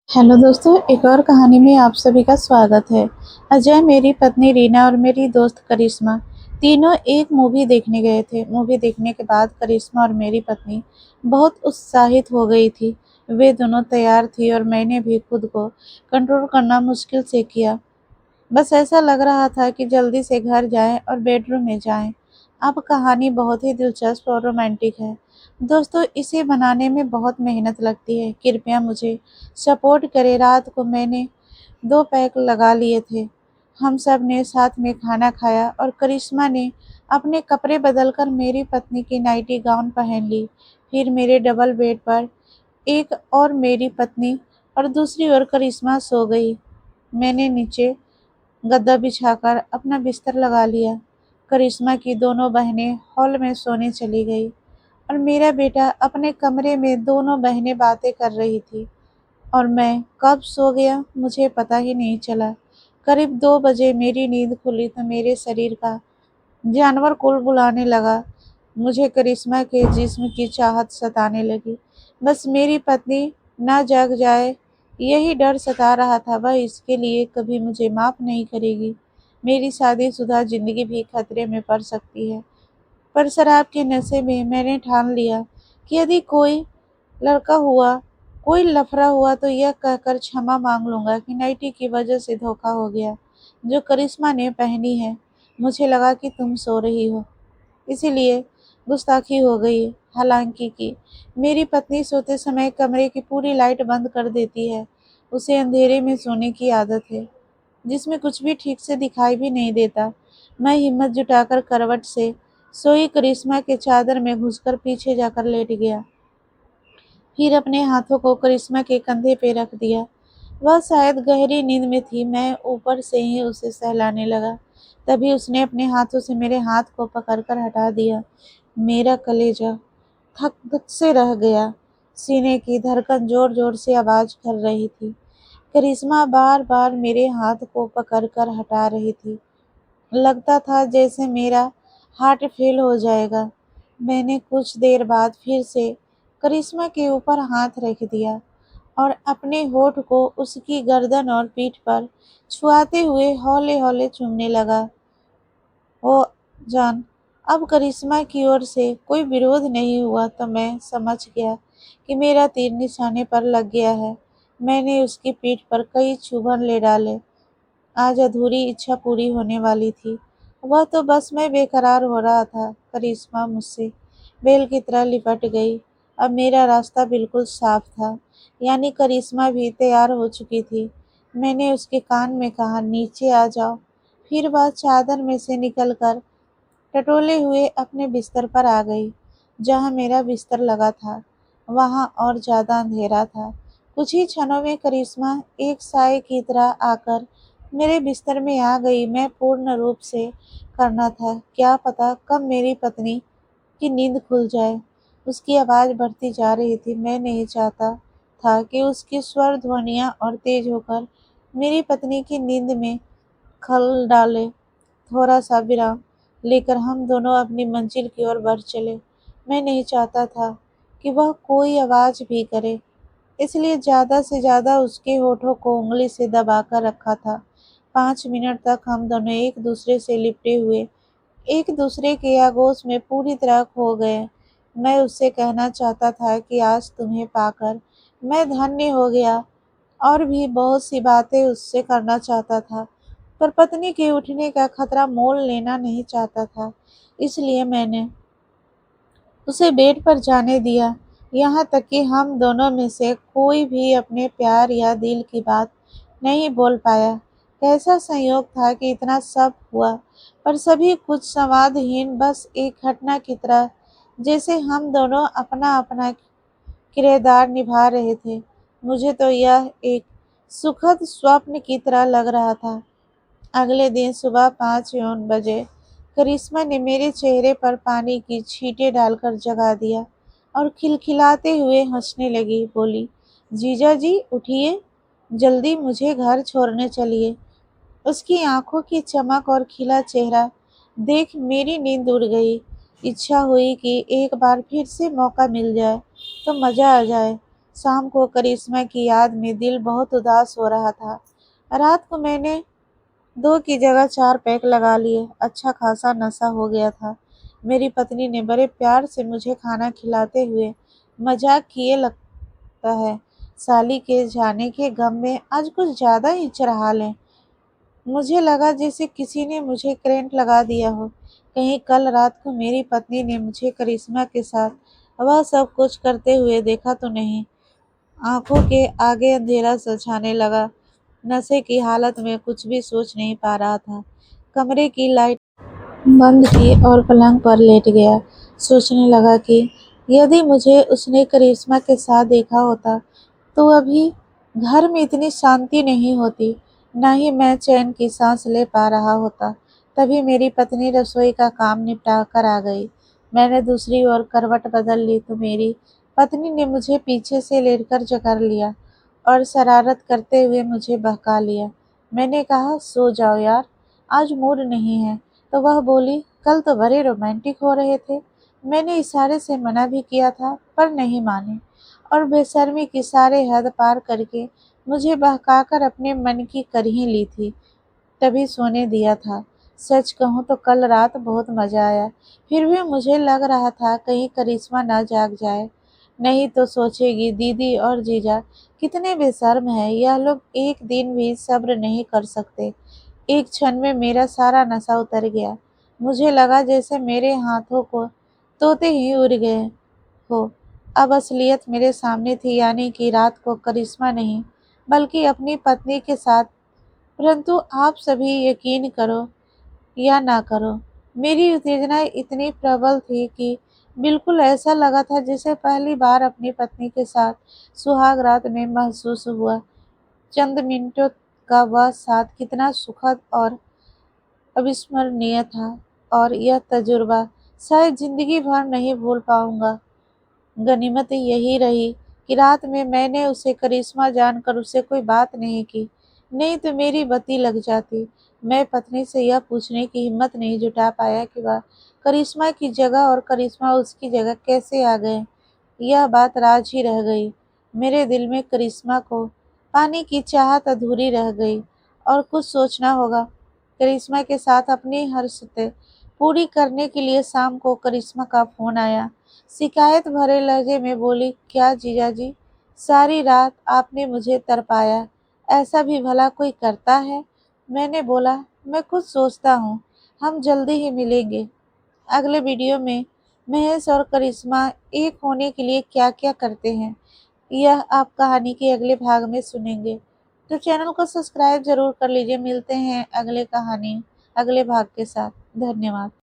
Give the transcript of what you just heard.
Hello दोस्तों, एक और कहानी में आप सभी का स्वागत है। अजय, मेरी पत्नी रीना और मेरी दोस्त करिश्मा तीनों एक मूवी देखने गए थे। मूवी देखने के बाद करिश्मा और मेरी पत्नी बहुत उत्साहित हो गई थी। वे दोनों तैयार थी और मैंने भी खुद को कंट्रोल करना मुश्किल से किया। बस ऐसा लग रहा था कि जल्दी से घर जाएं और बेडरूम में जाएं। अब कहानी बहुत ही दिलचस्प और रोमांटिक है। दोस्तों, इसे बनाने में बहुत मेहनत लगती है। कृपया मुझे सपोर्ट करें। रात को मैंने 2 पैक लगा लिए थे। हम सब ने साथ में खाना खाया और करिश्मा ने अपने कपड़े बदलकर मेरी पत्नी की नाइटी गाउन पहन ली। फिर मेरे डबल बेड पर एक और मेरी पत्नी और दूसरी ओर करिश्मा सो गई। मैंने नीचे गद्दा बिछाकर अपना बिस्तर लगा लिया। करिश्मा की दोनों बहनें हॉल में सोने चली गई और मेरा बेटा अपने कमरे में। दोनों बहनें बातें कर रही थी और मैं कब सो गया मुझे पता ही नहीं चला। करीब 2 बजे मेरी नींद खुली तो मेरे शरीर का जानवर कुल बुलाने लगा। मुझे करिश्मा के जिस्म की चाहत सताने लगी। बस मेरी पत्नी ना जाग जाए, यही डर सता रहा था। वह इसके लिए कभी मुझे माफ नहीं करेगी। मेरी शादीशुदा जिंदगी भी खतरे में पड़ सकती है। पर शराब के नशे में मैंने ठान लिया कि यदि लड़का हुआ कोई लफड़ा हुआ तो यह कहकर क्षमा मांग लूंगा कि नाइटी की वजह से धोखा हो गया जो करिश्मा ने पहनी है। मुझे लगा कि तुम सो रही हो, इसीलिए गुस्ताखी हो गई। हालांकि कि मेरी पत्नी सोते समय कमरे की पूरी लाइट बंद कर देती है। उसे अंधेरे में सोने की आदत है जिसमें कुछ भी ठीक से दिखाई भी नहीं देता। मैं हिम्मत जुटाकर करवट से सोई करिश्मा के चादर में घुसकर पीछे जाकर लेट गया। फिर अपने हाथों को करिश्मा के कंधे पे रख दिया। वह शायद गहरी नींद में थी। मैं ऊपर से ही उसे सहलाने लगा। तभी उसने अपने हाथों से मेरे हाथ को पकड़कर हटा दिया। मेरा कलेजा धक धक से रह गया। सीने की धड़कन जोर जोर से आवाज कर रही थी। करिश्मा बार बार मेरे हाथ को पकड़कर हटा रही थी। लगता था जैसे मेरा हार्ट फेल हो जाएगा। मैंने कुछ देर बाद फिर से करिश्मा के ऊपर हाथ रख दिया और अपने होठ को उसकी गर्दन और पीठ पर छुआते हुए हौले हौले चूमने लगा। ओ जान, अब करिश्मा की ओर से कोई विरोध नहीं हुआ तो मैं समझ गया कि मेरा तीर निशाने पर लग गया है। मैंने उसकी पीठ पर कई चुभन ले डाले। आज अधूरी इच्छा पूरी होने वाली थी। वह तो बस मैं बेकरार हो रहा था। करिश्मा मुझसे बेल की तरह लिपट गई। अब मेरा रास्ता बिल्कुल साफ था। यानी करिश्मा भी तैयार हो चुकी थी। मैंने उसके कान में कहा, नीचे आ जाओ। फिर वह चादर में से निकलकर टटोले हुए अपने बिस्तर पर आ गई। जहाँ मेरा बिस्तर लगा था वहाँ और ज्यादा अंधेरा था। कुछ ही क्षणों में करिश्मा एक साए की तरह आकर मेरे बिस्तर में आ गई। मैं पूर्ण रूप से करना था। क्या पता कब मेरी पत्नी की नींद खुल जाए। उसकी आवाज बढ़ती जा रही थी। मैं नहीं चाहता था कि उसकी स्वर ध्वनियाँ और तेज होकर मेरी पत्नी की नींद में खल डाले। थोड़ा सा विराम लेकर हम दोनों अपनी मंजिल की ओर बढ़ चले। मैं नहीं चाहता था कि वह कोई आवाज भी करे, इसलिए ज्यादा से ज्यादा उसके होठों को उंगली से दबाकर रखा था। 5 मिनट तक हम दोनों एक दूसरे से लिपटे हुए एक दूसरे के आगोश में पूरी तरह खो गए। मैं उससे कहना चाहता था कि आज तुम्हें पाकर मैं धन्य हो गया और भी बहुत सी बातें उससे करना चाहता था, पर पत्नी के उठने का खतरा मोल लेना नहीं चाहता था। इसलिए मैंने उसे बेड पर जाने दिया। यहाँ तक कि हम दोनों में से कोई भी अपने प्यार या दिल की बात नहीं बोल पाया। कैसा संयोग था कि इतना सब हुआ, पर सभी कुछ संवादहीन, बस एक घटना की तरह, जैसे हम दोनों अपना अपना किरदार निभा रहे थे। मुझे तो यह एक सुखद स्वप्न की तरह लग रहा था। अगले दिन सुबह 5 बजे करिश्मा ने मेरे चेहरे पर पानी की छींटे डालकर जगा दिया और खिलखिलाते हुए हंसने लगी। बोली, जीजा जी उठिए, जल्दी मुझे घर छोड़ने चलिए। उसकी आंखों की चमक और खिला चेहरा देख मेरी नींद उड़ गई। इच्छा हुई कि एक बार फिर से मौका मिल जाए तो मजा आ जाए। शाम को करिश्मा की याद में दिल बहुत उदास हो रहा था। रात को मैंने 2 की जगह 4 पैक लगा लिए। अच्छा खासा नशा हो गया था। मेरी पत्नी ने बड़े प्यार से मुझे खाना खिलाते हुए मजाक किए, लगता है साली के जाने के गम में आज कुछ ज़्यादा ही चढ़ा लें। मुझे लगा जैसे किसी ने मुझे करंट लगा दिया हो। कहीं कल रात को मेरी पत्नी ने मुझे करिश्मा के साथ वह सब कुछ करते हुए देखा तो नहीं। आंखों के आगे अंधेरा सा छाने लगा। नशे की हालत में कुछ भी सोच नहीं पा रहा था। कमरे की लाइट बंद की और पलंग पर लेट गया। सोचने लगा कि यदि मुझे उसने करिश्मा के साथ देखा होता तो अभी घर में इतनी शांति नहीं होती, न ही मैं चैन की सांस ले पा रहा होता। तभी मेरी पत्नी रसोई का काम निपटा कर आ गई। मैंने दूसरी ओर करवट बदल ली तो मेरी पत्नी ने मुझे पीछे से लेटकर जकड़ लिया और शरारत करते हुए मुझे बहका लिया। मैंने कहा, सो जाओ यार, आज मूड नहीं है। तो वह बोली, कल तो बड़े रोमांटिक हो रहे थे। मैंने इशारे से मना भी किया था पर नहीं माने और बेशर्मी की सारे हद पार करके मुझे बहकाकर अपने मन की कर ही ली थी। तभी सोने दिया था। सच कहूँ तो कल रात बहुत मजा आया। फिर भी मुझे लग रहा था कहीं करिश्मा ना जाग जाए। नहीं तो सोचेगी दीदी और जीजा कितने बेशर्म हैं, यह लोग एक दिन भी सब्र नहीं कर सकते। एक क्षण में मेरा सारा नशा उतर गया। मुझे लगा जैसे मेरे हाथों को तोते ही उड़ गए हो। अब असलियत मेरे सामने थी, यानी कि रात को करिश्मा नहीं बल्कि अपनी पत्नी के साथ। परंतु आप सभी यकीन करो या ना करो, मेरी उत्तेजना इतनी प्रबल थी कि बिल्कुल ऐसा लगा था जैसे पहली बार अपनी पत्नी के साथ सुहाग रात में महसूस हुआ। चंद मिनटों का वह साथ कितना सुखद और अविस्मरणीय था, और यह तजुर्बा शायद जिंदगी भर नहीं भूल पाऊंगा। गनीमत यही रही कि रात में मैंने उसे करिश्मा जानकर उससे कोई बात नहीं की, नहीं तो मेरी बत्ती लग जाती। मैं पत्नी से यह पूछने की हिम्मत नहीं जुटा पाया कि वह करिश्मा की जगह और करिश्मा उसकी जगह कैसे आ गए। यह बात राज ही रह गई। मेरे दिल में करिश्मा को पाने की चाहत अधूरी रह गई और कुछ सोचना होगा। करिश्मा के साथ अपनी हर्षतें पूरी करने के लिए शाम को करिश्मा का फोन आया। शिकायत भरे लहजे में बोली, क्या जीजाजी, सारी रात आपने मुझे तरपाया, ऐसा भी भला कोई करता है? मैंने बोला, मैं कुछ सोचता हूँ, हम जल्दी ही मिलेंगे। अगले वीडियो में महेश और करिश्मा एक होने के लिए क्या क्या करते हैं, यह आप कहानी के अगले भाग में सुनेंगे। तो चैनल को सब्सक्राइब जरूर कर लीजिए। मिलते हैं अगले भाग के साथ। धन्यवाद।